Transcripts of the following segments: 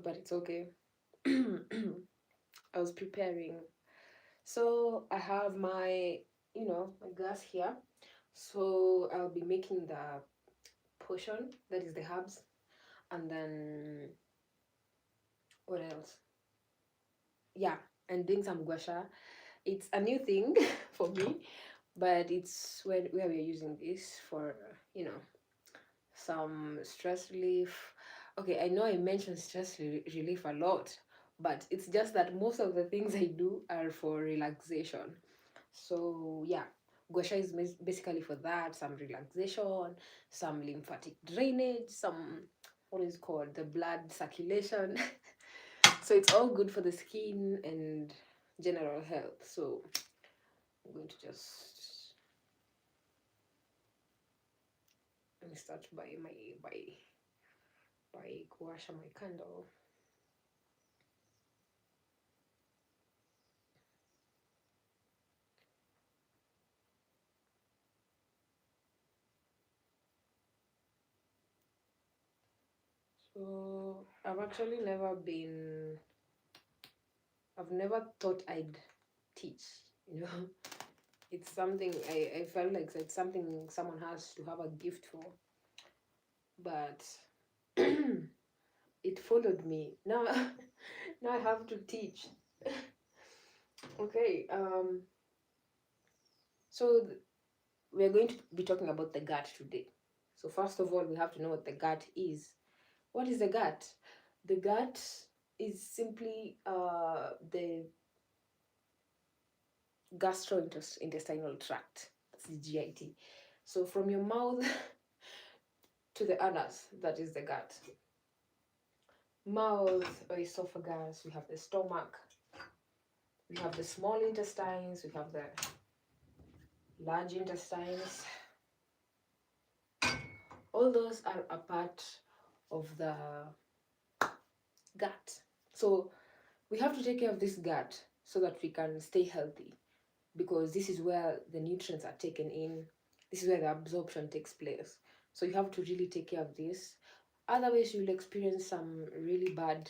but it's okay. I was preparing. So I have my, my glass here. So I'll be making the potion, that is the herbs, and then what else? Yeah, and doing some gua sha. It's a new thing for me, but it's where we're using this for, some stress relief. Okay, I know I mentioned relief a lot, but it's just that most of the things I do are for relaxation. So yeah, gua sha is basically for that, some relaxation, some lymphatic drainage, some, what is it called, the blood circulation. So it's all good for the skin and general health. So I'm going to just, let me start by Gua Sha my candle. So I've never thought I'd teach, you know. It's something I felt like it's something someone has to have a gift for. But it followed me. Now now I have to teach. Okay, so we're going to be talking about the gut today. So first of all, we have to know what the gut is. What is the gut? The gut is simply the gastrointestinal tract. That's the GIT. So from your mouth to the anus, that is the gut. Mouth or esophagus, we have the stomach, we have the small intestines, we have the large intestines. All those are a part of the gut. So we have to take care of this gut so that we can stay healthy, because this is where the nutrients are taken in. This is where the absorption takes place. So you have to really take care of this. Otherwise, you'll experience some really bad,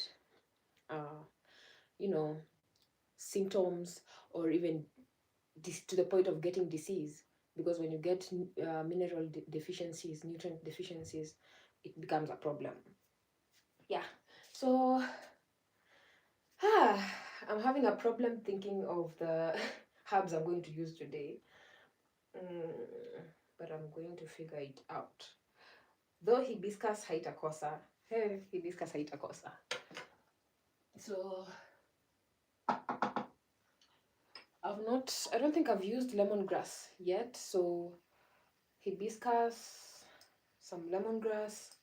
uh, you know, symptoms, or even to the point of getting disease. Because when you get mineral deficiencies, nutrient deficiencies, it becomes a problem. Yeah. So I'm having a problem thinking of the herbs I'm going to use today. But I'm going to figure it out. Though hibiscus haitakosa. Hey, hibiscus haitakosa. So I don't think I've used lemongrass yet. So hibiscus, some lemongrass,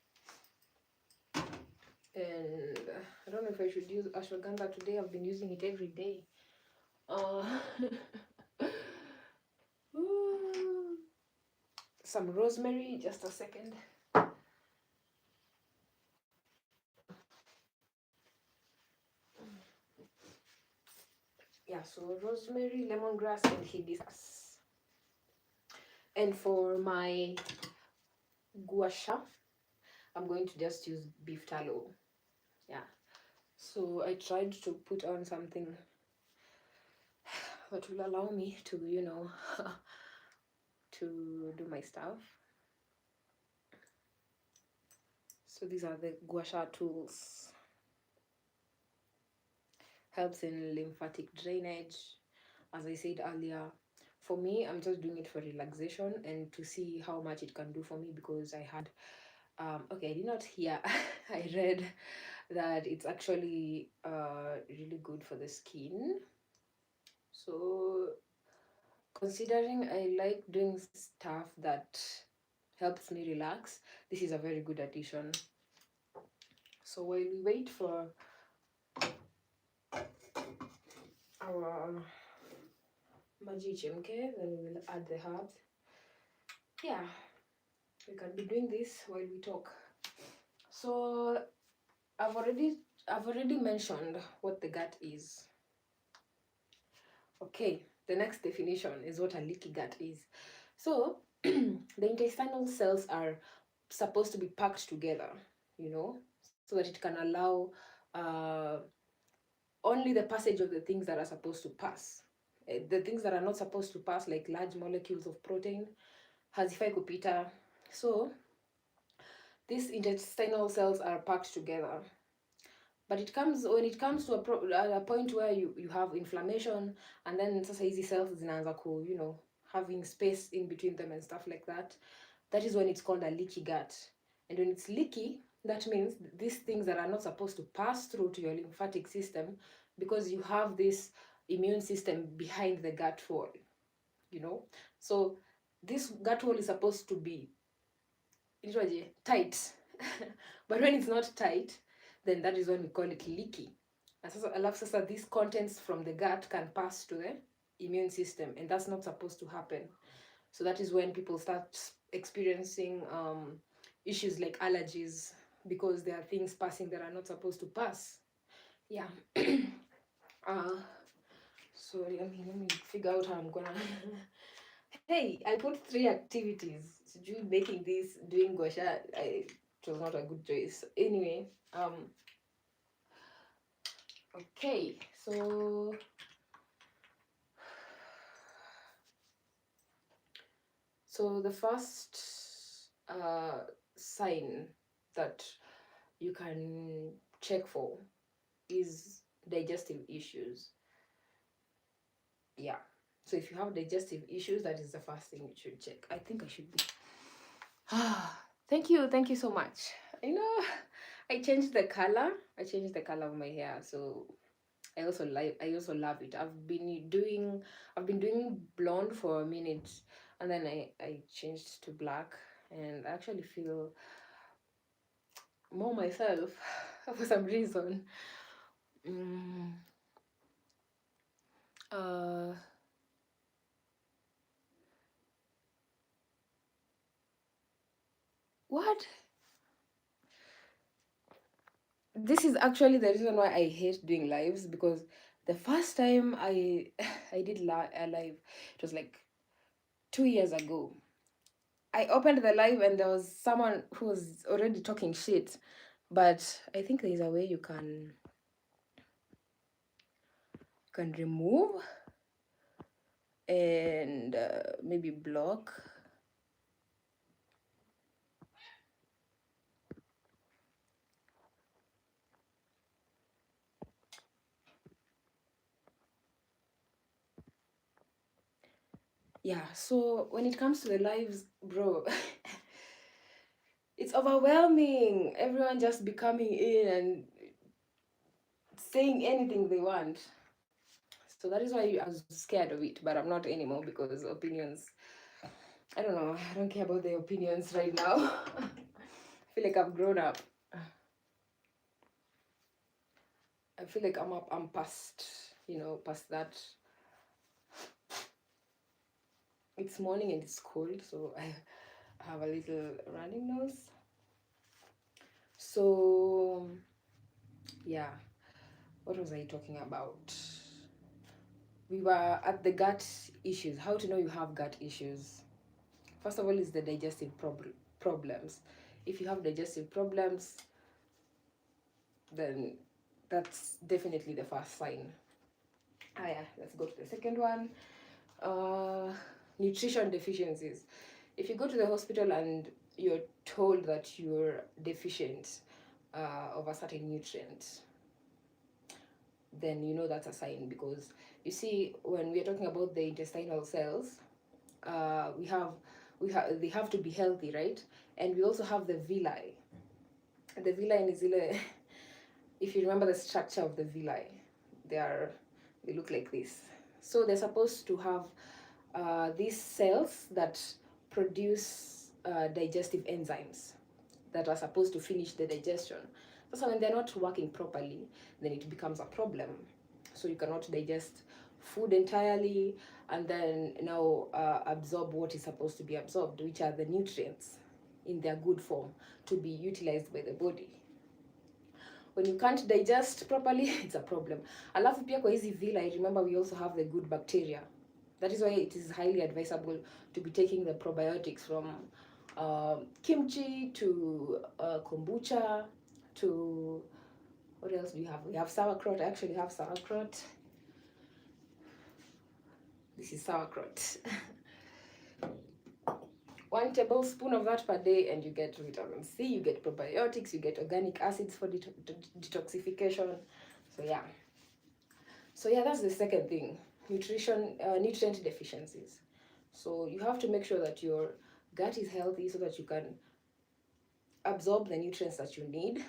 and I don't know if I should use ashwagandha today. I've been using it every day. Uh, some rosemary, just a second. Yeah, so rosemary, lemongrass, and hibiscus. And for my gua sha, I'm going to just use beef tallow. Yeah. So I tried to put on something that will allow me to, to do my stuff. So these are the Gua Sha tools. Helps in lymphatic drainage. As I said earlier, for me, I'm just doing it for relaxation and to see how much it can do for me, because I had, okay, I did not hear, I read that it's actually really good for the skin. So considering I like doing stuff that helps me relax, this is a very good addition. So while we wait for our Maji Chimke, then we will add the herbs. Yeah, we can be doing this while we talk. So I've already mentioned what the gut is. Okay, the next definition is what a leaky gut is. So the intestinal cells are supposed to be packed together, so that it can allow only the passage of the things that are supposed to pass. The things that are not supposed to pass, like large molecules of protein, hazifai kupita. So these intestinal cells are packed together. But when it comes to a point where you have inflammation, and then sasa hizi cells zinaanza ku, having space in between them and stuff like that, that is when it's called a leaky gut. And when it's leaky, that means these things that are not supposed to pass through to your lymphatic system, because you have this immune system behind the gut wall, So this gut wall is supposed to be tight. But when it's not tight, then that is when we call it leaky. And sasa these contents from the gut can pass to the immune system, and that's not supposed to happen. So that is when people start experiencing issues like allergies, because there are things passing that are not supposed to pass. Yeah. So let me figure out how I'm gonna. Hey, I put 3 activities. Making this, doing Gua Sha, it was not a good choice. Anyway, okay, so the first sign that you can check for is digestive issues. Yeah. So if you have digestive issues, that is the first thing you should check. I think I should be. Thank you so much. I changed the color. I changed the color of my hair, so I also love it. I've been doing blonde for a minute, and then I changed to black, and I actually feel more myself for some reason. What? This is actually the reason why I hate doing lives, because the first time I I did a live, it was like 2 years ago. I opened the live and there was someone who was already talking shit, but I think there is a way you can remove and maybe block. Yeah, so when it comes to the lives, bro, it's overwhelming. Everyone just be coming in and saying anything they want. So that is why I was scared of it, but I'm not anymore, because opinions, I don't know, I don't care about the opinions right now. I feel like I've grown up. I feel like I'm past, past that. It's morning and it's cold, so I have a little running nose. So, yeah, what was I talking about? We were at the gut issues. How to know you have gut issues? First of all, is the digestive problems. If you have digestive problems, then that's definitely the first sign. Yeah, let's go to the second one. Nutrition deficiencies. If you go to the hospital and you're told that you're deficient of a certain nutrient, then you know that's a sign, because you see, when we're talking about the intestinal cells, they have to be healthy, right? And we also have the villi. The villi in Zile, if you remember the structure of the villi, they look like this. So they're supposed to have these cells that produce digestive enzymes that are supposed to finish the digestion. So when they're not working properly, then it becomes a problem. So you cannot digest food entirely, and then now absorb what is supposed to be absorbed, which are the nutrients in their good form to be utilized by the body. When you can't digest properly, it's a problem. Alafu pia kwa hizi villi, remember we also have the good bacteria. That is why it is highly advisable to be taking the probiotics from kimchi to kombucha to What else do we have? We have sauerkraut. I actually have sauerkraut. This is sauerkraut. 1 tablespoon of that per day, and you get vitamin C, you get probiotics, you get organic acids for detoxification. So yeah. So yeah, that's the second thing. Nutrient deficiencies. So you have to make sure that your gut is healthy so that you can absorb the nutrients that you need,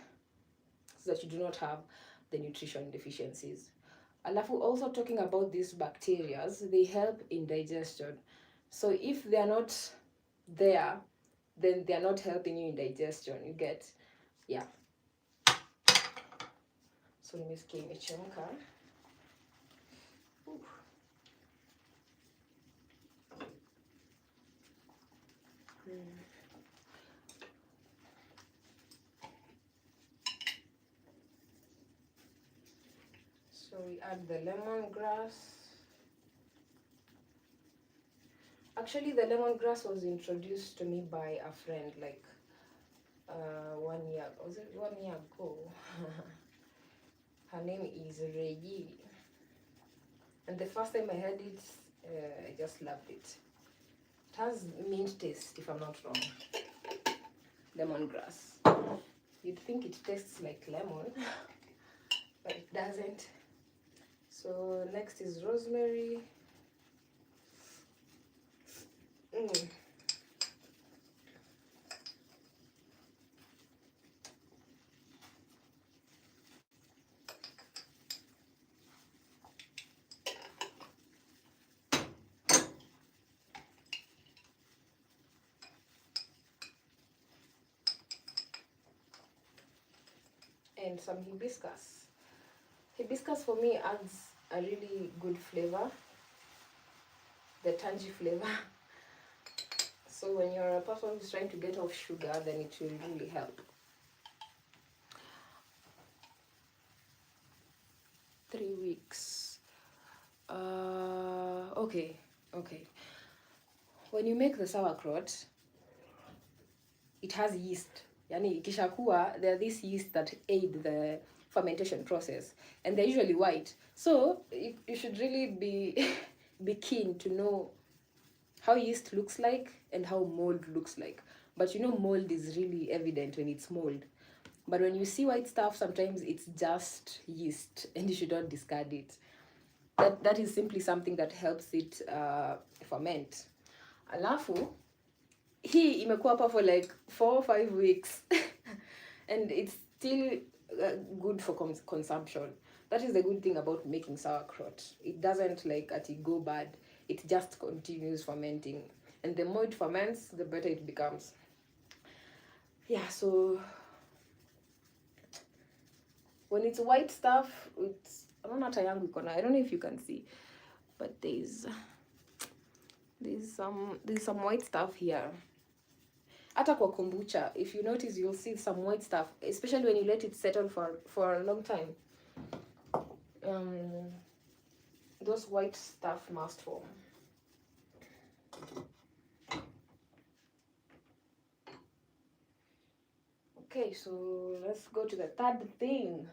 so that you do not have the nutrition deficiencies. Alafu, also talking about these bacteria, they help in digestion. So if they are not there, then they are not helping you in digestion. You get, yeah. So nimesikia imechemka. So we add the lemongrass. Actually, the lemongrass was introduced to me by a friend, like 1 year, was it 1 year ago? Her name is Reggie. And the first time I had it, I just loved it. It has mint taste, if I'm not wrong. Lemongrass. You'd think it tastes like lemon, but it doesn't. So next is rosemary. And some hibiscus. Hibiscus for me adds a really good flavor, the tangy flavor. So when you're a person who's trying to get off sugar, then it will really help. 3 weeks. Okay. When you make the sauerkraut, it has yeast. Yani ikishakuwa, there are these yeast that aid the fermentation process, and they're usually white. So you should really be keen to know how yeast looks like and how mold looks like. But you know, mold is really evident when it's mold. But when you see white stuff, sometimes it's just yeast, and you should not discard it. That is simply something that helps it ferment. Alafu, hii imekuwa hapa for like 4 or 5 weeks and it's still good for consumption. That is the good thing about making sauerkraut. It doesn't like go bad. It just continues fermenting, and the more it ferments, the better it becomes. Yeah, so when it's white stuff, it's, I don't know if you can see, but there's some white stuff here. Hata kwa kombucha, if you notice, you'll see some white stuff, especially when you let it settle for a long time. Those white stuff must form. Okay, so let's go to the third thing.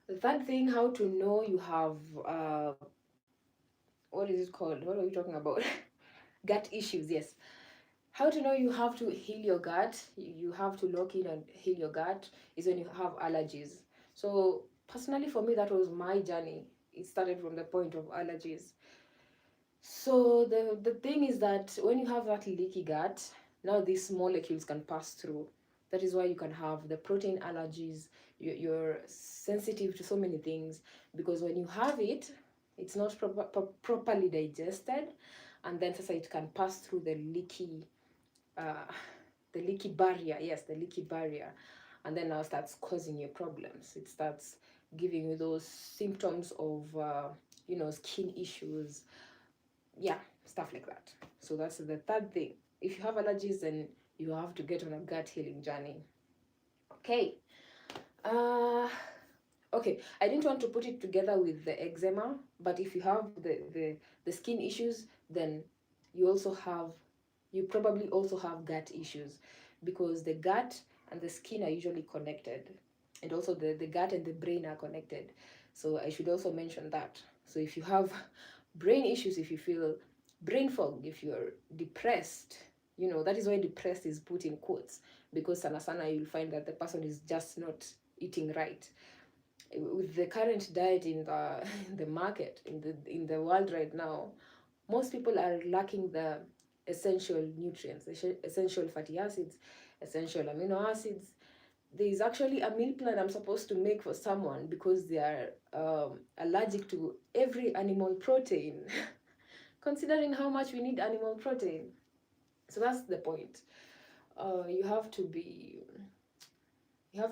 The third thing, how to know you have what is it called? What are we talking about? Gut issues, yes. How to know you have to heal your gut, you have to lock in and heal your gut, is when you have allergies. So personally, for me, that was my journey. It started from the point of allergies. So the thing is that when you have that leaky gut, now these molecules can pass through. That is why you can have the protein allergies. You're sensitive to so many things, because when you have it, it's not properly digested, and then it can pass through the leaky barrier. Yes, the leaky barrier, and then now starts causing you problems. It starts giving you those symptoms of skin issues, yeah, stuff like that. So that's the third thing. If you have allergies, then you have to get on a gut healing journey. Okay. Okay, I didn't want to put it together with the eczema, but if you have the skin issues, then you also have you probably also have gut issues, because the gut and the skin are usually connected, and also the gut and the brain are connected. So I should also mention that. So if you have brain issues, if you feel brain fog, if you're depressed, that is why depressed is put in quotes, because sana you'll find that the person is just not eating right. With the current diet in the in the market, in the world right now, most people are lacking the essential nutrients, essential fatty acids, essential amino acids. There is actually a meal plan I'm supposed to make for someone because they are allergic to every animal protein. Considering how much we need animal protein. So that's the point. You have to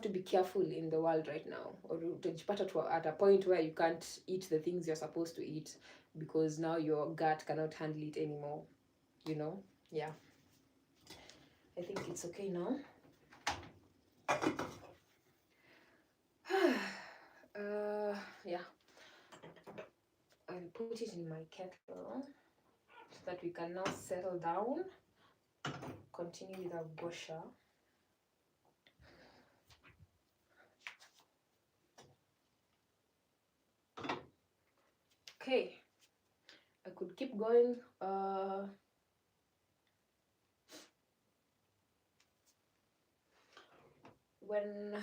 be careful in the world right now, or utajipata at a point where you can't eat the things you're supposed to eat because now your gut cannot handle it anymore. Yeah, I think it's okay now. Yeah, I'll put it in my kettle so that we can now settle down, continue with our Gua Sha. Okay, I could keep going. When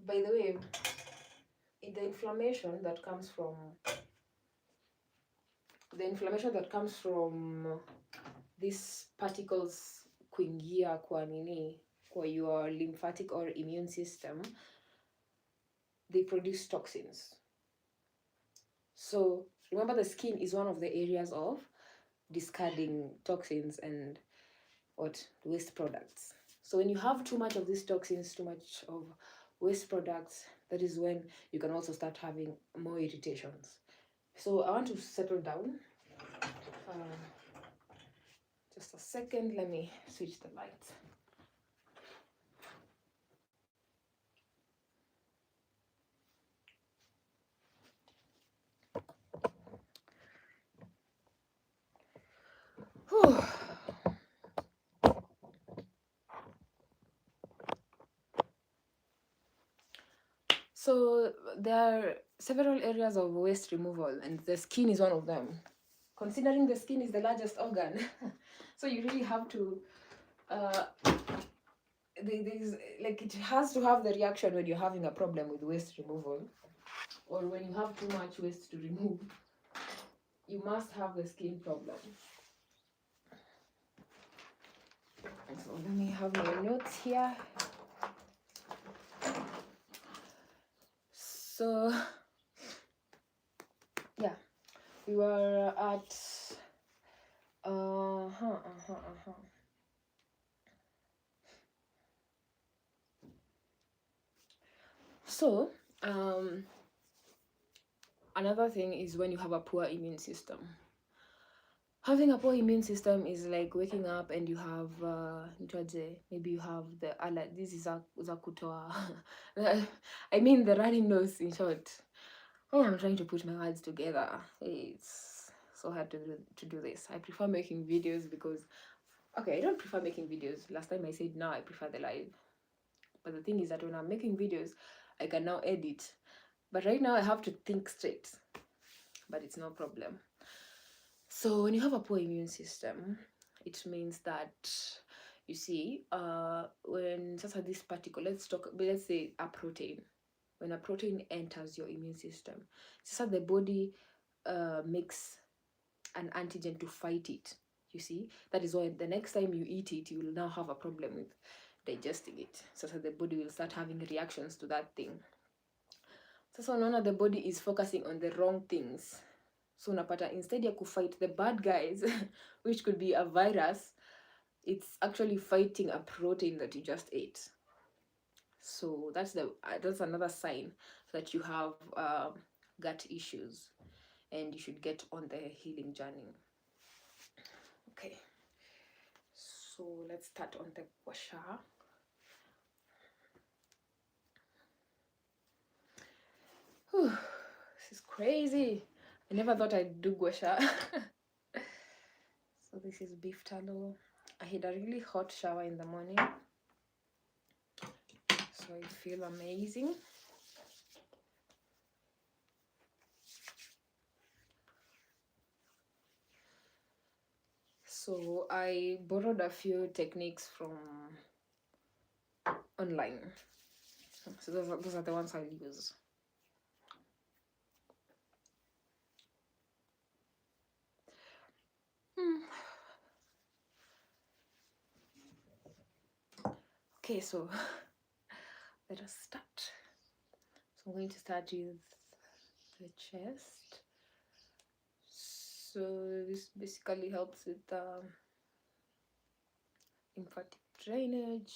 by the way, the inflammation that comes from these particles kuingia kwa nini, kwa your lymphatic or immune system, they produce toxins. So remember, the skin is one of the areas of discarding toxins and waste products. So when you have too much of these toxins, too much of waste products, that is when you can also start having more irritations. So I want to settle down. Just a second, let me switch the lights. Whew. So there are several areas of waste removal, and the skin is one of them. Considering the skin is the largest organ, so you really have to it has to have the reaction when you're having a problem with waste removal, or when you have too much waste to remove, you must have the skin problem. So let me have my notes here. So yeah, we were at So another thing is when you have a poor immune system. Having a poor immune system is like waking up and you have maybe you have this is a kutoa. I mean the runny nose, in short. Oh, I'm trying to put my words together. It's so hard to do this. I prefer making videos because I don't prefer making videos. Last time I said now I prefer the live. But the thing is that when I'm making videos, I can now edit. But right now I have to think straight. But it's no problem. So when you have a poor immune system, it means that, you see, when this particular, let's say a protein. When a protein enters your immune system, the body makes an antigen to fight it. You see, that is why the next time you eat it, you will now have a problem with digesting it. So the body will start having reactions to that thing. So now the body is focusing on the wrong things. So unapata, instead ya kufight the bad guys, which could be a virus, it's actually fighting a protein that you just ate. So that's another sign that you have gut issues, and you should get on the healing journey. Okay. So let's start on the Gua Sha. This is crazy. I never thought I'd do Gua Sha. So this is beef tallow. I had a really hot shower in the morning, so I feel amazing. So I borrowed a few techniques from online. So those are the ones I'll use. Okay, so let us start. So I'm going to start with the chest. So this basically helps with lymphatic drainage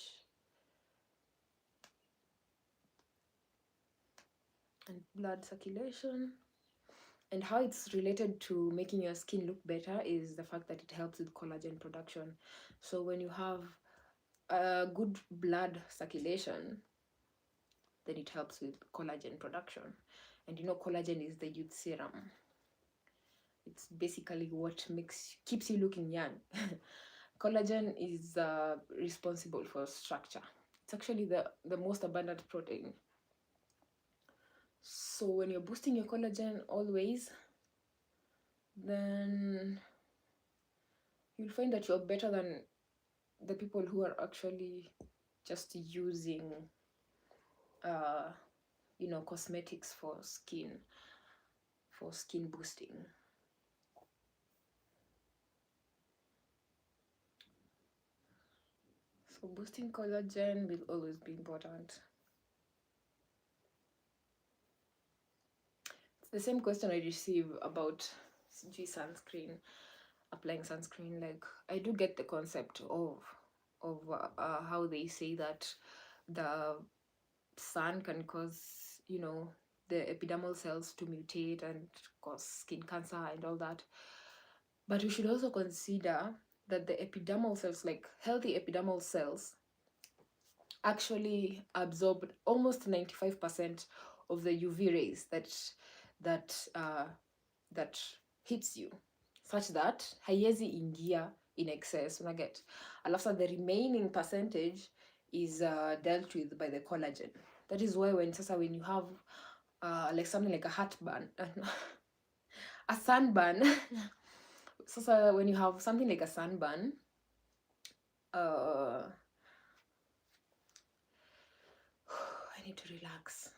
and blood circulation. And how it's related to making your skin look better is the fact that it helps with collagen production. So when you have a good blood circulation, then it helps with collagen production. And you know, collagen is the youth serum. It's basically what keeps you looking young. Collagen is responsible for structure. It's actually the most abundant protein. So when you're boosting your collagen always, then you'll find that you're better than the people who are actually just using cosmetics for skin boosting. So boosting collagen will always be important. It's the same question I receive about sunscreen, applying sunscreen. Like, I do get the concept of how they say that the sun can cause, the epidermal cells to mutate and cause skin cancer and all that. But we should also consider that the epidermal cells, like healthy epidermal cells, actually absorb almost 95% of the UV rays that hits you, such that haiwezi ingia in excess, unaget. Alafu the remaining percentage is dealt with by the collagen. That is why when you have like something like a heartburn, a sunburn, so when you have something like a sunburn, I need to relax.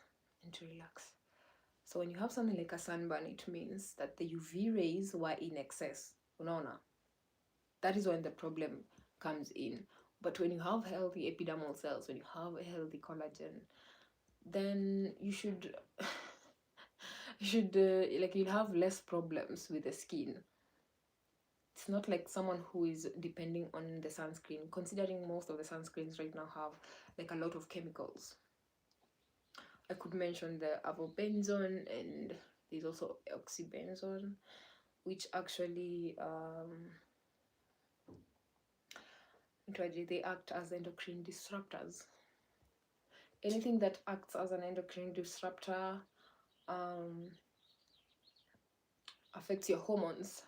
So when you have something like a sunburn, it means that the UV rays were in excess. Unaona? That is when the problem comes in. But when you have healthy epidermal cells, when you have a healthy collagen, then you should you'll have less problems with the skin. It's not like someone who is depending on the sunscreen, considering most of the sunscreens right now have like a lot of chemicals. I could mention the avobenzone, and there's also oxybenzone, which actually they act as endocrine disruptors. Anything that acts as an endocrine disruptor affects your hormones.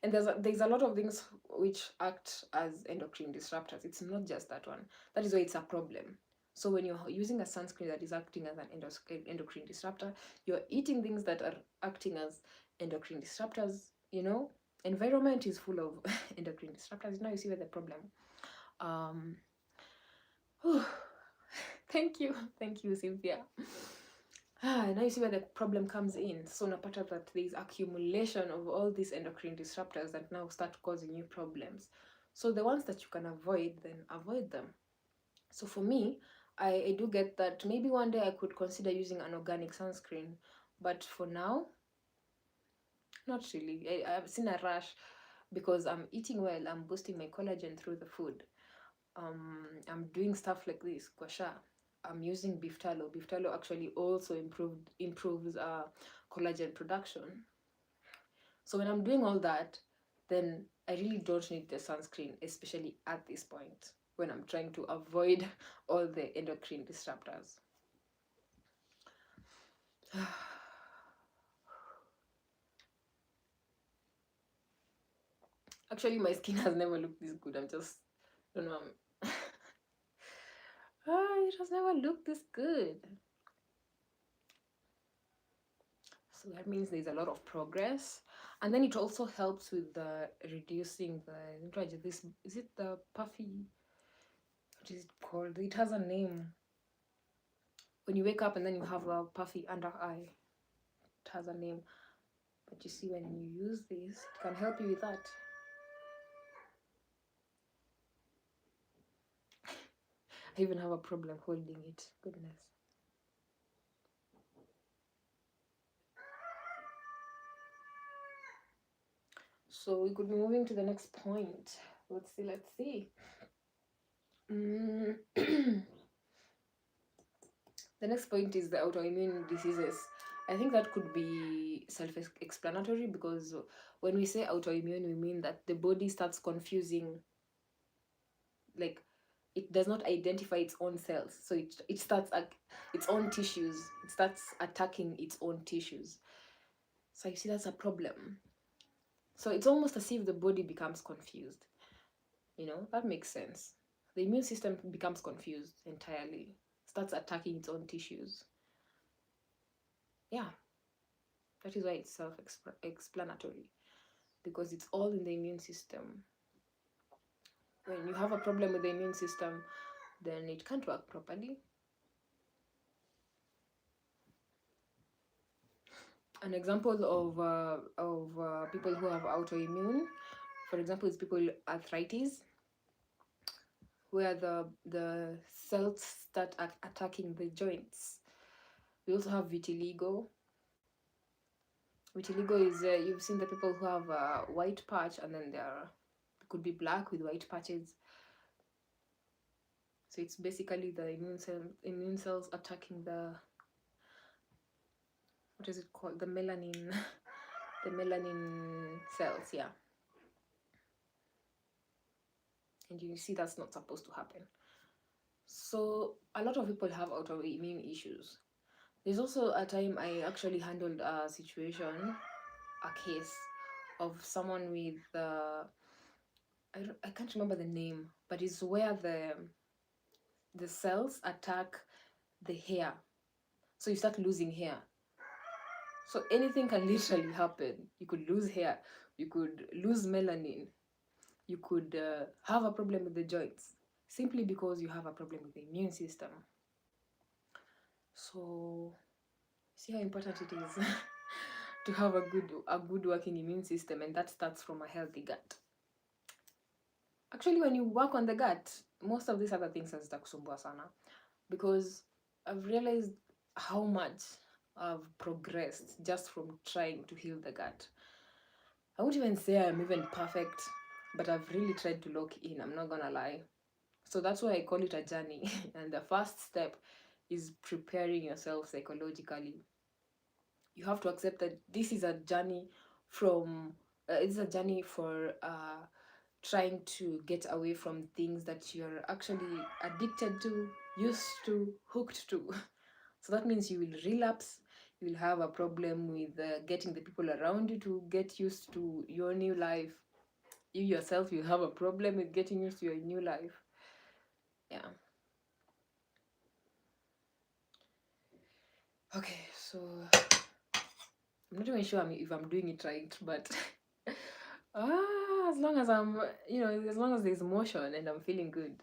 And there's a lot of things which act as endocrine disruptors. It's not just that one. That is why it's a problem. So when you're using a sunscreen that is acting as an endocrine disruptor, you're eating things that are acting as endocrine disruptors. Environment is full of endocrine disruptors. Now you see where the problem. Thank you, Cynthia. Now you see where the problem comes in. So napata that there is accumulation of all these endocrine disruptors that now start causing you problems. So the ones that you can avoid, then avoid them. So for me, I do get that maybe one day I could consider using an organic sunscreen, but for now, not really. I've seen a rush because I'm eating well, I'm boosting my collagen through the food. I'm doing stuff like this, Gua Sha. I'm using beef tallow. Beef tallow actually also improves collagen production. So when I'm doing all that, then I really don't need the sunscreen, especially at this point when I'm trying to avoid all the endocrine disruptors. Actually, my skin has never looked this good. I'm just, I don't know. It has never looked this good. So that means there's a lot of progress. And then it also helps with the reducing this, is it the puffy, what is it called? It has a name. When you wake up and then you have a puffy under eye, it has a name. But you see, when you use this, it can help you with that. I even have a problem holding it. Goodness. So we could be moving to the next point. Let's see. The next point is the autoimmune diseases. I think that could be self-explanatory, because when we say autoimmune, we mean that the body starts confusing, like it does not identify its own cells. So it starts its own tissues. It starts attacking its own tissues. So you see, that's a problem. So it's almost as if the body becomes confused. That makes sense. The immune system becomes confused entirely, starts attacking its own tissues. Yeah, that is why it's self-explanatory, because it's all in the immune system. When you have a problem with the immune system, then it can't work properly. An example of people who have autoimmune, for example, is people with arthritis, where the cells start attacking the joints. We also have vitiligo. Vitiligo is, you've seen the people who have a white patch, and then they could be black with white patches. So it's basically the immune cells attacking what is it called? The melanin, the melanin cells, yeah. And you see, that's not supposed to happen. So a lot of people have autoimmune issues. There's also a time I actually handled a case of someone with I can't remember the name, but it's where the cells attack the hair, so you start losing hair. So anything can literally happen. You could lose hair, you could lose melanin, you could have a problem with the joints, simply because you have a problem with the immune system. So see how important it is to have a good working immune system, and that starts from a healthy gut. Actually, when you work on the gut, most of these other things hazitakusumbua sana, because I've realized how much I've progressed just from trying to heal the gut. I won't even say I'm even perfect, but I've really tried to lock in, I'm not gonna lie. So that's why I call it a journey. And the first step is preparing yourself psychologically. You have to accept that this is a journey it's a journey for trying to get away from things that you're actually addicted to, used to, hooked to. So that means you will relapse, you will have a problem with getting the people around you to get used to your new life. You yourself, you have a problem with getting used to your new life. Yeah. Okay, so I'm not even sure if I'm doing it right, but as long as as long as there's motion and I'm feeling good.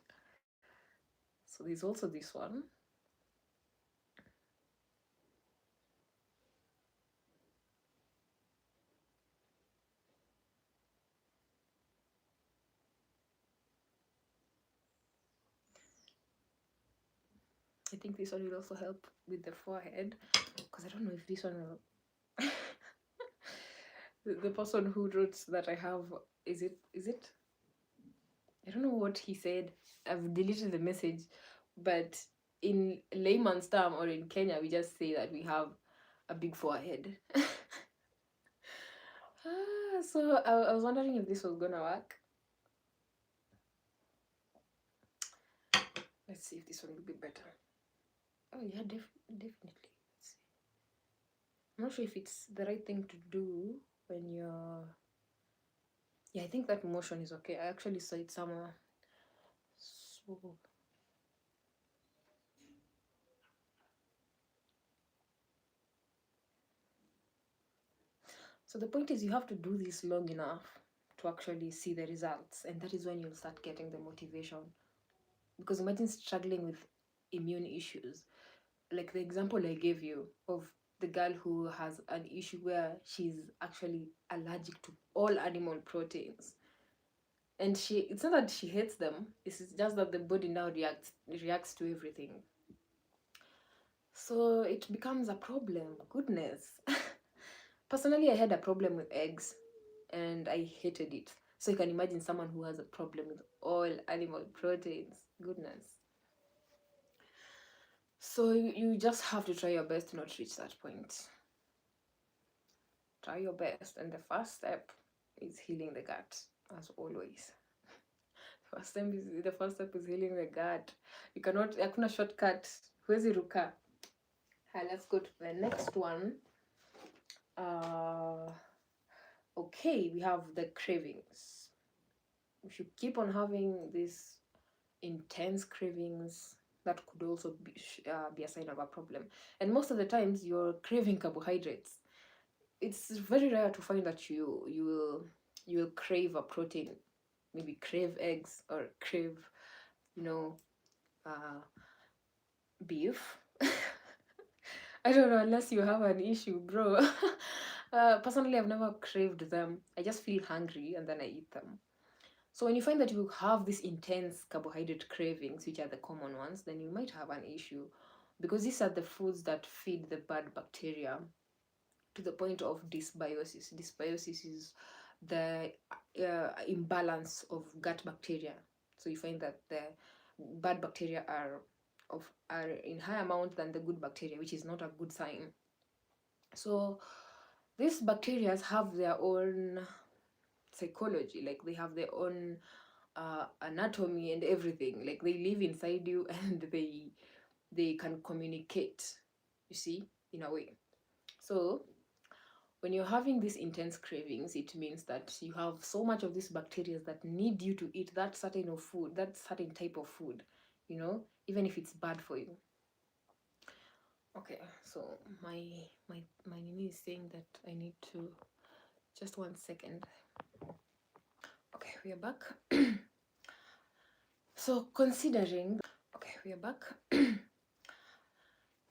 So there's also this one. I think this one will also help with the forehead, because I don't know if this one will the person who wrote that I have, is it I don't know what he said. I've deleted the message, but in layman's term, or in Kenya, we just say that we have a big forehead. So I was wondering if this was gonna work. Let's see if this one will be better. Oh yeah, definitely. Let's see. I'm not sure if it's the right thing to do when you're. Yeah, I think that motion is okay. I actually saw it somewhere. So the point is, you have to do this long enough to actually see the results, and that is when you'll start getting the motivation. Because imagine struggling with immune issues, like the example I gave you of the girl who has an issue where she's actually allergic to all animal proteins, and it's not that she hates them, it's just that the body now reacts to everything, so it becomes a problem. Goodness. Personally, I had a problem with eggs and I hated it. So you can imagine someone who has a problem with all animal proteins. Goodness. So you just have to try your best to not reach that point. Try your best. And the first step is healing the gut, as always. The first step is healing the gut. You cannot, hakuna shortcut. Huwezi ruka. Let's go to the next one. Okay, we have the cravings. If you keep on having these intense cravings, that could also be a sign of a problem. And most of the times, you're craving carbohydrates. It's very rare to find that you will crave a protein, maybe crave eggs or crave, you know, beef. I don't know, unless you have an issue, bro. Personally, I've never craved them. I just feel hungry and then I eat them. So when you find that you have these intense carbohydrate cravings, which are the common ones, then you might have an issue, because these are the foods that feed the bad bacteria to the point of dysbiosis. Dysbiosis is the imbalance of gut bacteria. So you find that the bad bacteria are in high amount than the good bacteria, which is not a good sign. So these bacteria have their own psychology, like they have their own anatomy and everything. Like they live inside you and they can communicate, you see, in a way. So when you're having these intense cravings, it means that you have so much of these bacteria that need you to eat that certain of food, that certain type of food, even if it's bad for you. Okay, so my nini is saying that I need to, just 1 second. Okay, we are back. So considering we are back.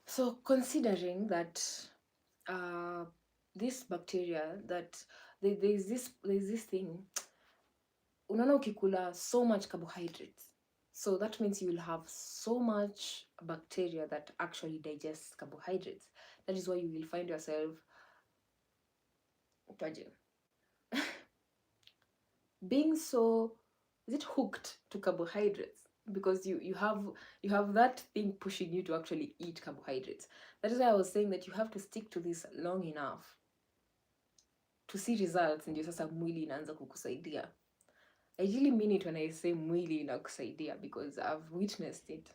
So considering that this bacteria, that there's this thing, unaona ukikula so much carbohydrates, so that means you will have so much bacteria that actually digests carbohydrates. That is why you will find yourself being so, is it hooked to carbohydrates, because you have that thing pushing you to actually eat carbohydrates. That is why I was saying that you have to stick to this long enough to see results, ndio sasa mwili inaanza kukusaidia. I really mean it when I say mwili inakusaidia, because I've witnessed it.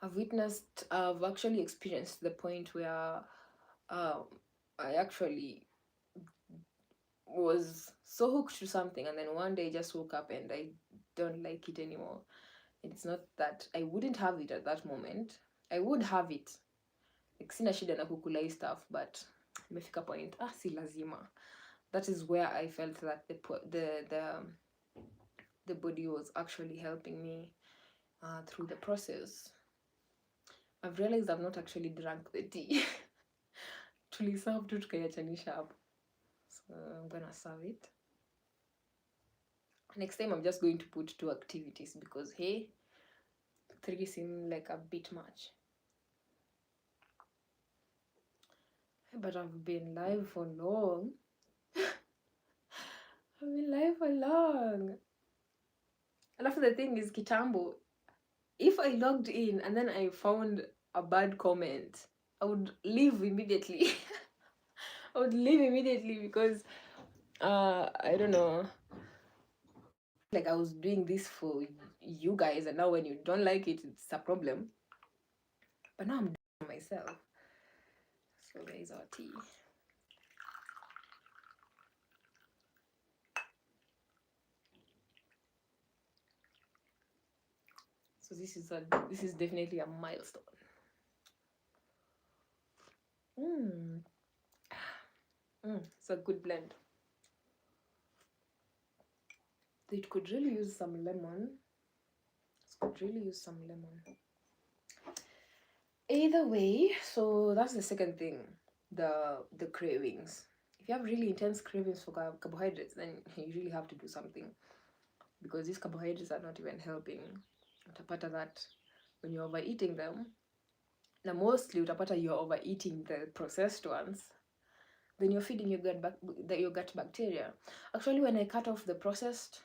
I've actually experienced the point where I actually was so hooked to something, and then one day I just woke up and I don't like it anymore. It's not that I wouldn't have it at that moment. I would have it. Like, sina shida na kukula hii stuff, but imefika point, si lazima. That is where I felt that the body was actually helping me through the process. I've realized I've not actually drank the tea. Tuliserve tu tukaiachanisha hapo. So I'm gonna serve it. Next time I'm just going to put 2 activities, because hey, 3 seem like a bit much. But I've been live for long. I've been live for long. Alafu the thing is, kitambo, if I logged in and then I found a bad comment, I would leave immediately. I would leave immediately because I don't know, like I was doing this for you guys, and now when you don't like it, it's a problem. But now I'm doing it for myself. So there is our tea. So this is definitely a milestone. It's a good blend. It could really use some lemon. It could really use some lemon. Either way, so that's the second thing, the cravings. If you have really intense cravings for carbohydrates, then you really have to do something, because these carbohydrates are not even helping. Utapata that when you're overeating them, na mostly utapata you're overeating the processed ones, then you're feeding your gut bacteria. Actually, when I cut off the processed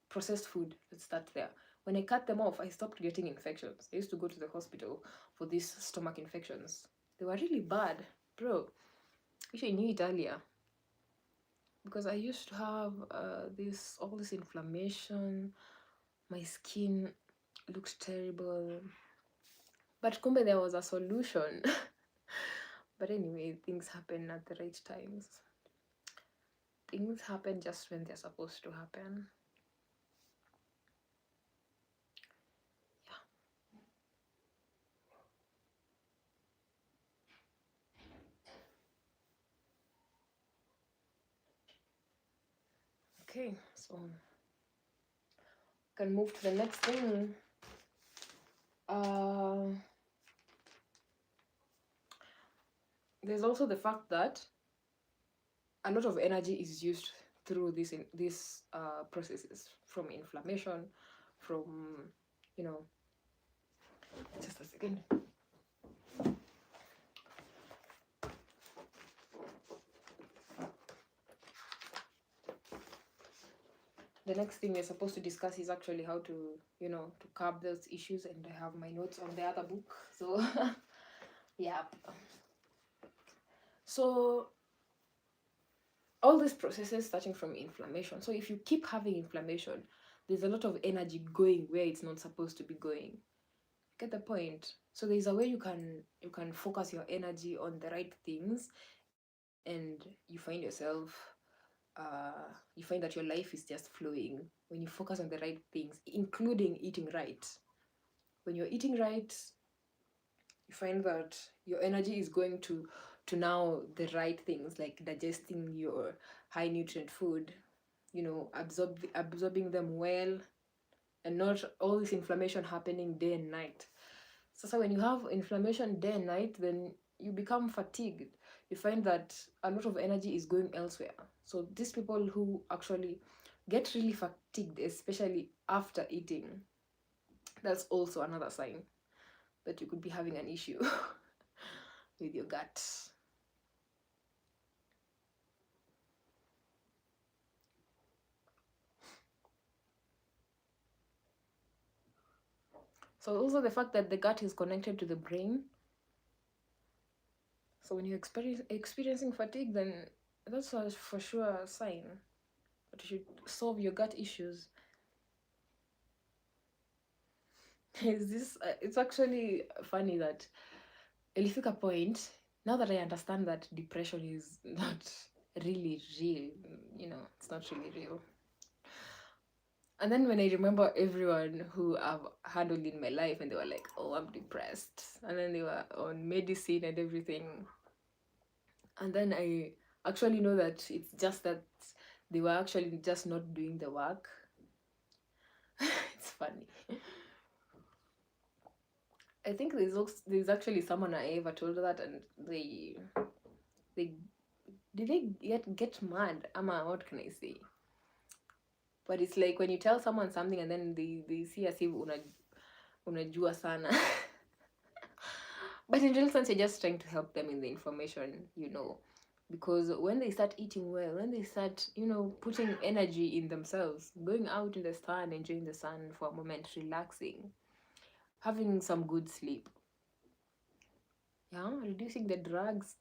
food, let's start there. When I cut them off, I stopped getting infections. I used to go to the hospital for these stomach infections. They were really bad, bro. Wish I knew it earlier, because I used to have all this inflammation. My skin looked terrible, but kumbe there was a solution. But anyway, things happen at the right times. Things happen just when they're supposed to happen. Okay, so can move to the next thing. There's also the fact that a lot of energy is used through these processes, from inflammation, from, you know, just a second. The next thing we're supposed to discuss is actually how to, to curb those issues, and I have my notes on the other book. So, yeah. So, all these processes starting from inflammation. So, if you keep having inflammation, there's a lot of energy going where it's not supposed to be going. Get the point? So, there's a way you can focus your energy on the right things, and you find yourself you find that your life is just flowing when you focus on the right things, including eating right. When you're eating right, you find that your energy is going to now the right things, like digesting your high nutrient food, absorbing them well, and not all this inflammation happening day and night. So when you have inflammation day and night, then you become fatigued. You find that a lot of energy is going elsewhere. So these people who actually get really fatigued, especially after eating, that's also another sign that you could be having an issue with your gut. So also the fact that the gut is connected to the brain. So when you're experiencing fatigue, then that's for sure a sign that you should solve your gut issues. It's actually funny that ilifika point, now that I understand that depression is not really real, it's not really real. And then when I remember everyone who I've handled in my life, and they were like, oh, I'm depressed, and then they were on medicine and everything, and then I actually know that it's just that they were actually just not doing the work. It's funny. I think there's actually someone I ever told that, and they did they get mad? What can I say? But it's like when you tell someone something and then they see as if unajua sana. But in real sense, you're just trying to help them in the information, because when they start eating well, when they start, putting energy in themselves, going out in the sun, enjoying the sun for a moment, relaxing, having some good sleep, reducing the drugs,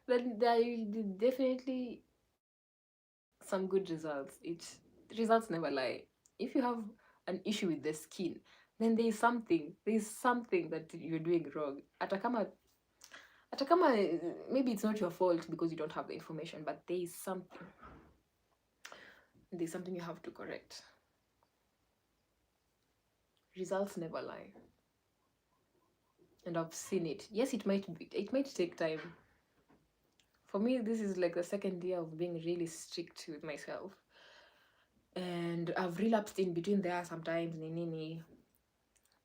then there will be definitely some good results. Results never lie. If you have an issue with the skin, then there is something that you're doing wrong. Atakama, maybe it's not your fault because you don't have the information, but there's something you have to correct. Results never lie, and I've seen it. Yes, it might take time. For me, this is like the second year of being really strict with myself, and I've relapsed in between there sometimes, nini.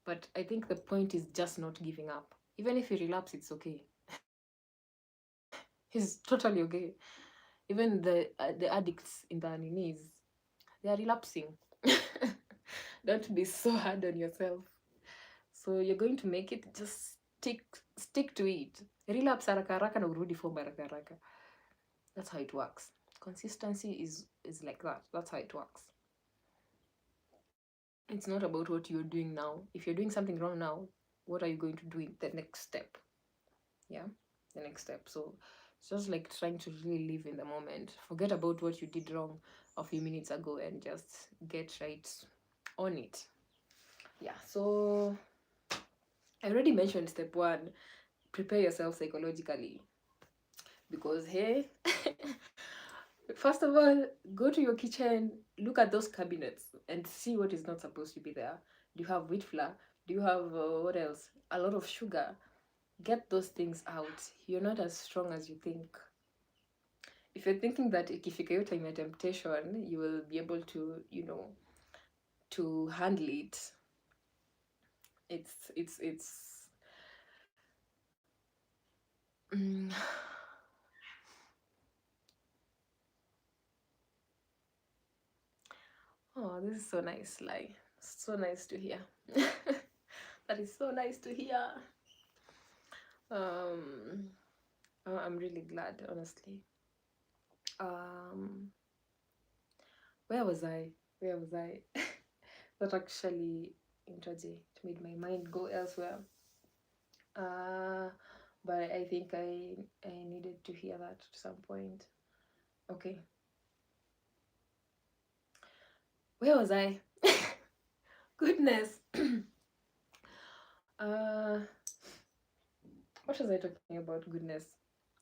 But I think the point is just not giving up. Even if you relapse, it's okay. It's totally okay. Even the addicts in the ninis, they are relapsing. Don't be so hard on yourself. So you're going to make it. Just stick to it. Relapse haraka haraka na urudi form haraka haraka. That's how it works. Consistency is like that. That's how it works. It's not about what you're doing now. If you're doing something wrong now, what are you going to do in the next step? Yeah, the next step. So it's just like trying to really live in the moment. Forget about what you did wrong a few minutes ago and just get right on it. Yeah, so I already mentioned step one, prepare yourself psychologically. Because hey, first of all, go to your kitchen, look at those cabinets and see what is not supposed to be there. Do you have wheat flour? Do you have what else? A lot of sugar. Get those things out. You're not as strong as you think. If you're thinking that ikifika hiyo time ya temptation, you will be able to, to handle it, it's mm, oh, this is so nice, like so nice to hear. That is so nice to hear. um I'm really glad, honestly. um where was I? That actually it made my mind go elsewhere. uh but I think I needed to hear that at some point. Okay, where was I? Goodness. uh what was I talking about? Goodness.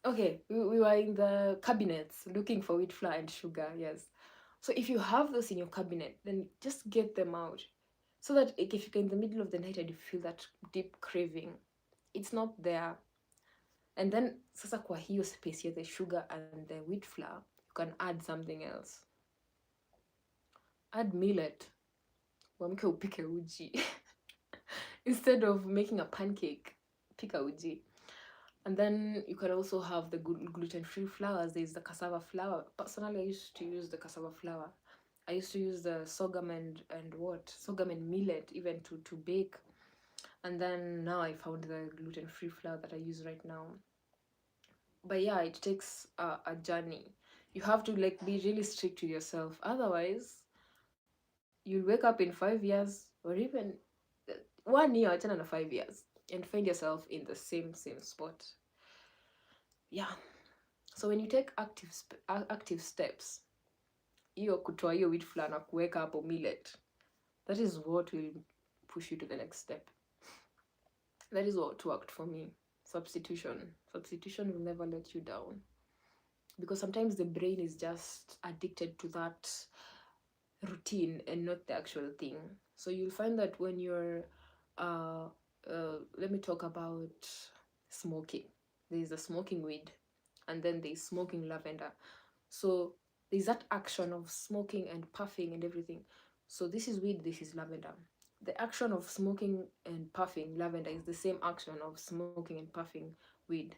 Okay, we were in the cabinets looking for wheat flour and sugar. Yes. So if you have those in your cabinet, then just get them out, so that like, if you're in the middle of the night and you feel that deep craving, it's not there. And then sasa kwa hiyo space ya the sugar and the wheat flour, you can add something else. Add millet. Uamke upike uji. Instead of making a pancake, pika uji. And then you can also have the gluten-free flours. There's the cassava flour. Personally, I used to use the cassava flour. I used to use the sorghum and millet even to bake. And then now I found the gluten-free flour that I use right now. But yeah, it takes a journey. You have to like be really strict with yourself. Otherwise, you'll wake up in 5 years or even 1 year, 5 years, and find yourself in the same spot. Yeah. So when you take active steps, hiyo kutoa hiyo wheat flour na kuweka hapo millet, that is what will push you to the next step. That is what worked for me. Substitution will never let you down, because sometimes the brain is just addicted to that routine and not the actual thing. So you'll find that when you're let me talk about smoking. There's the smoking weed, and then there's smoking lavender. So there's that action of smoking and puffing and everything. So this is weed, this is lavender. The action of smoking and puffing lavender is the same action of smoking and puffing weed.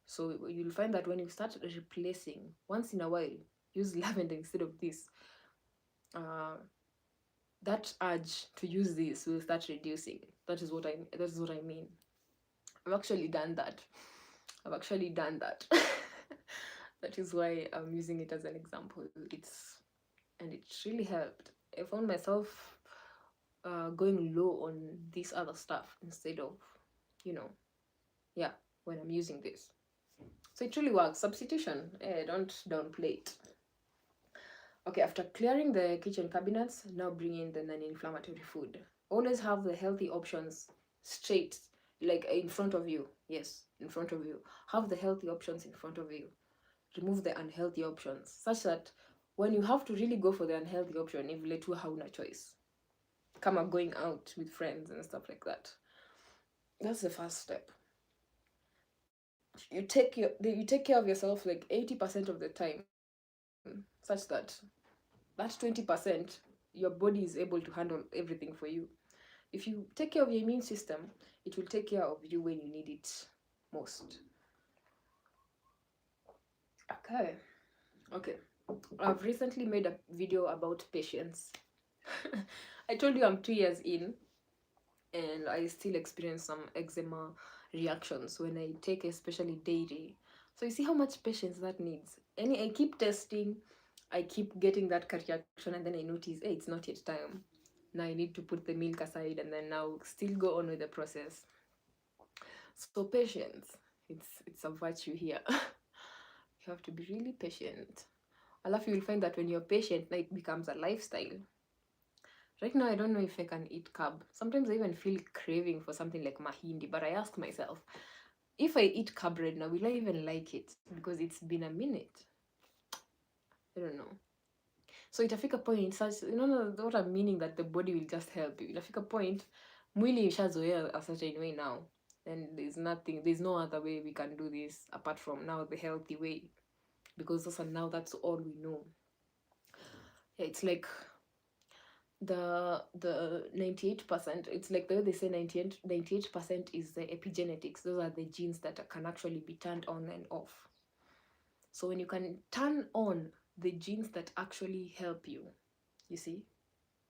So you'll find that when you start replacing, once in a while, use lavender instead of this, uh, that urge to use this will start reducing. That is what I mean. I've actually done that. That is why I'm using it as an example. And it really helped. I found myself going low on this other stuff instead of, you know, yeah, when I'm using this. So it really works. Substitution, don't downplay it. Okay, after clearing the kitchen cabinets, now bring in the non-inflammatory food. Always have the healthy options straight, like in front of you. Yes, in front of you. Have the healthy options in front of you. Remove the unhealthy options, such that when you have to really go for the unhealthy option, if you have no choice. Come up going out with friends and stuff like that. That's the first step. You take care of yourself like 80% of the time, such that that 20% your body is able to handle everything for you. If you take care of your immune system, it will take care of you when you need it most. Okay. Okay. I've recently made a video about patience. I told you I'm 2 years in and I still experience some eczema reactions when I take especially dairy. So you see how much patience that needs. Any I keep testing, I keep getting that reaction, and then I notice, hey, it's not yet time. Now I need to put the milk aside and then now still go on with the process. So patience, it's a virtue here. You have to be really patient. I love you will find that when you're patient, now it becomes a lifestyle. Right now, I don't know if I can eat carb. Sometimes I even feel craving for something like mahindi, but I ask myself, if I eat carb right now, will I even like it? Because it's been a minute. I don't know. So itafika point, such, what I'm meaning that the body will just help you. Itafika point, mwili ishazoea a certain way now. And there's no other way we can do this apart from now the healthy way. Because also now that's all we know. Yeah, it's like the 98%, it's like the way they say 98% is the epigenetics. Those are the genes that can actually be turned on and off. So when you can turn on the genes that actually help you, you see,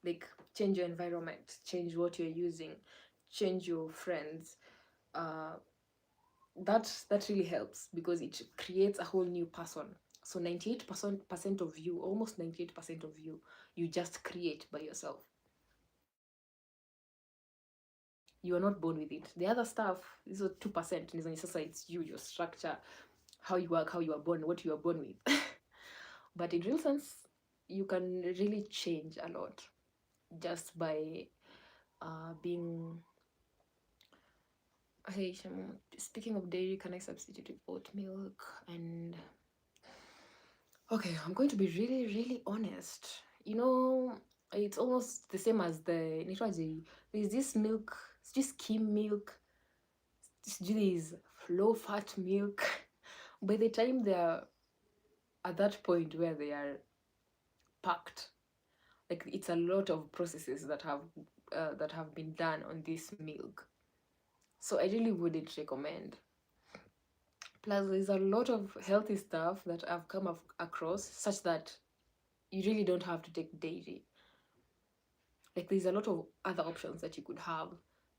like change your environment, change what you're using, change your friends, uh that really helps because it creates a whole new person. So 98% of you, almost 98% of you, you just create by yourself. You are not born with it. The other stuff, these are 2%. It's you, your structure, how you work, how you are born, what you are born with. But in real sense, you can really change a lot just by being. Hey, Shamu, speaking of dairy, can I substitute with oat milk? And okay, I'm going to be really, really honest. It's almost the same as there's this milk, it's just skim milk, this low fat milk. By the time they're at that point where they are packed, like it's a lot of processes that have been done on this milk. So I really wouldn't recommend. Plus, there's a lot of healthy stuff that I've across, such that you really don't have to take dairy. Like there's a lot of other options that you could have.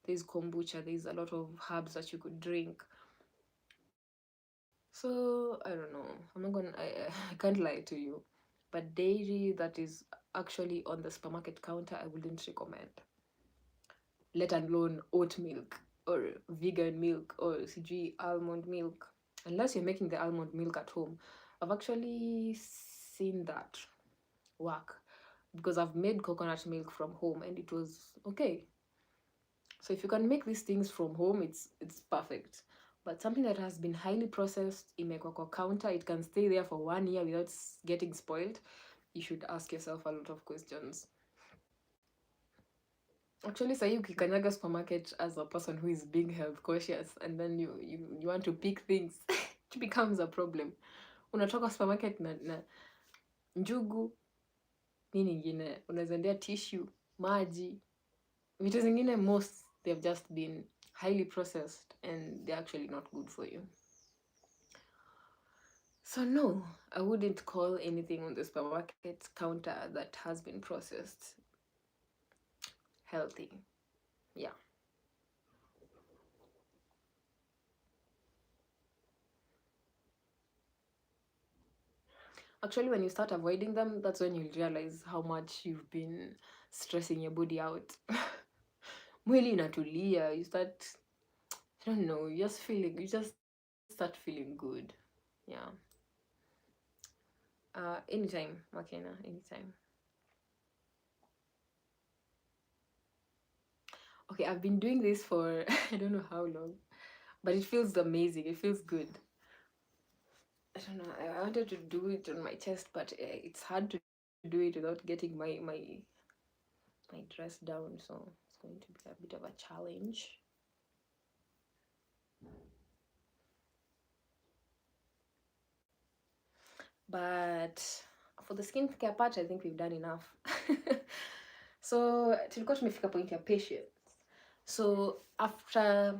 There's kombucha. There's a lot of herbs that you could drink. So I don't know. I can't lie to you. But dairy that is actually on the supermarket counter, I wouldn't recommend. Let alone oat milk or vegan milk or CG almond milk. Unless you're making the almond milk at home. I've actually seen that work because I've made coconut milk from home and it was okay. So if you can make these things from home, it's perfect. But something that has been highly processed, imekwa kwa counter, it can stay there for 1 year without getting spoiled. You should ask yourself a lot of questions. Actually, say you kikanyaga supermarket as a person who is being health cautious, and then you want to pick things, it becomes a problem. Unatoka supermarket na njugu, nini ingine, unaezendea tissue, maji, vitu zingine most they've just been highly processed and they're actually not good for you. So no, I wouldn't call anything on the supermarket counter that has been processed healthy. Yeah. Actually, when you start avoiding them, that's when you'll realize how much you've been stressing your body out. Mwili inatulia, you start, I don't know, you just start feeling good. Yeah. Anytime, Makena, anytime. Okay, I've been doing this for I don't know how long, but it feels amazing. It feels good. I don't know. I wanted to do it on my chest, but it's hard to do it without getting my dress down. So it's going to be a bit of a challenge. But for the skincare part, I think we've done enough. So tulikuwa tumefika point ya patience. So after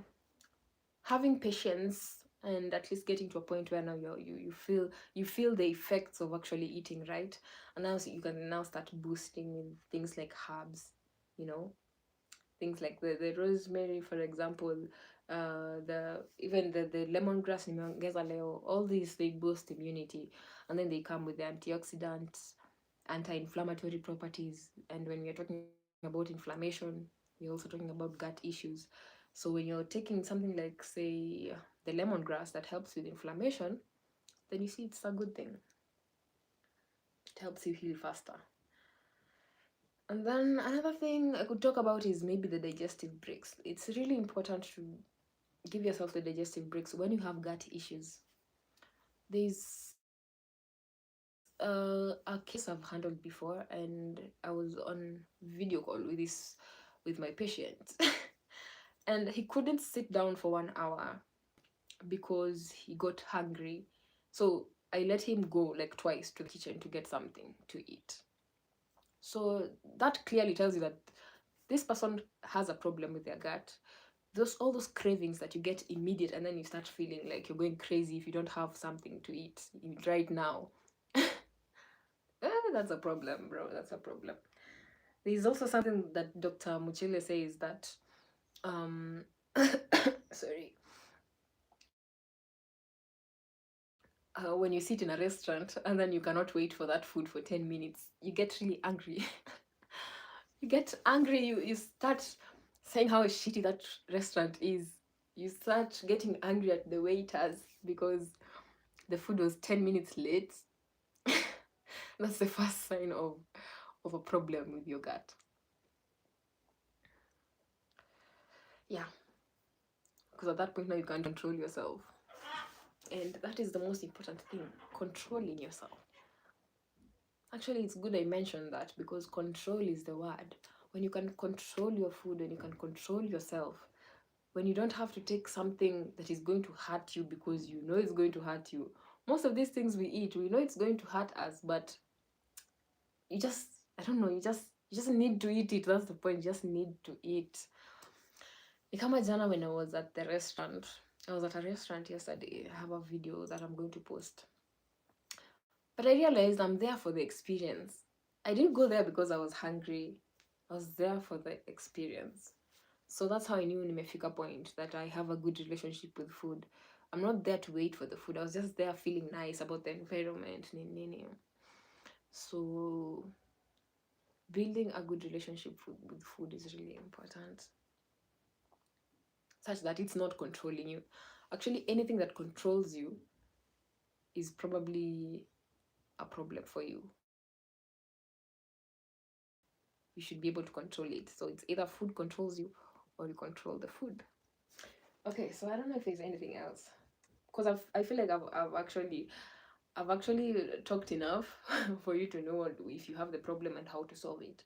having patience and at least getting to a point where now you feel the effects of actually eating right, and now so you can now start boosting with things like herbs, you know, things like the rosemary, for example, the lemongrass nimeongeza leo. All these, they boost immunity, and then they come with the antioxidants, anti-inflammatory properties. And when we are talking about inflammation, we're also talking about gut issues. So when you're taking something like, say, the lemongrass that helps with inflammation, then you see it's a good thing. It helps you heal faster. And then another thing I could talk about is maybe the digestive breaks. It's really important to give yourself the digestive breaks when you have gut issues. There's a case I've handled before, and I was on video call with my patient, and he couldn't sit down for 1 hour because he got hungry. So I let him go like twice to the kitchen to get something to eat. So that clearly tells you that this person has a problem with their gut. All those cravings that you get immediate, and then you start feeling like you're going crazy if you don't have something to eat right now. That's a problem, bro. That's a problem. There's also something that Dr. Muchile says that sorry, when you sit in a restaurant and then you cannot wait for that food for 10 minutes, you get really angry. You get angry, you start saying how shitty that restaurant is. You start getting angry at the waiters because the food was 10 minutes late. That's the first sign of a problem with your gut. Yeah, because at that point now you can't control yourself, and that is the most important thing, controlling yourself. Actually, it's good I mentioned that, because control is the word. When you can control your food, when you can control yourself, when you don't have to take something that is going to hurt you because you know it's going to hurt you. Most of these things we eat, we know it's going to hurt us, but you just, I don't know, you just need to eat it. That's the point. You just need to eat. Nikama jana, when I was at the restaurant, I was at a restaurant yesterday. I have a video that I'm going to post. But I realized I'm there for the experience. I didn't go there because I was hungry. I was there for the experience. So that's how I knew nimefika point that I have a good relationship with food. I'm not there to wait for the food. I was just there feeling nice about the environment. So building a good relationship with food is really important, such that it's not controlling you. Actually, anything that controls you is probably a problem for you. You should be able to control it. So it's either food controls you or you control the food. Okay, so I don't know if there's anything else, because I feel like I've actually talked enough for you to know if you have the problem and how to solve it.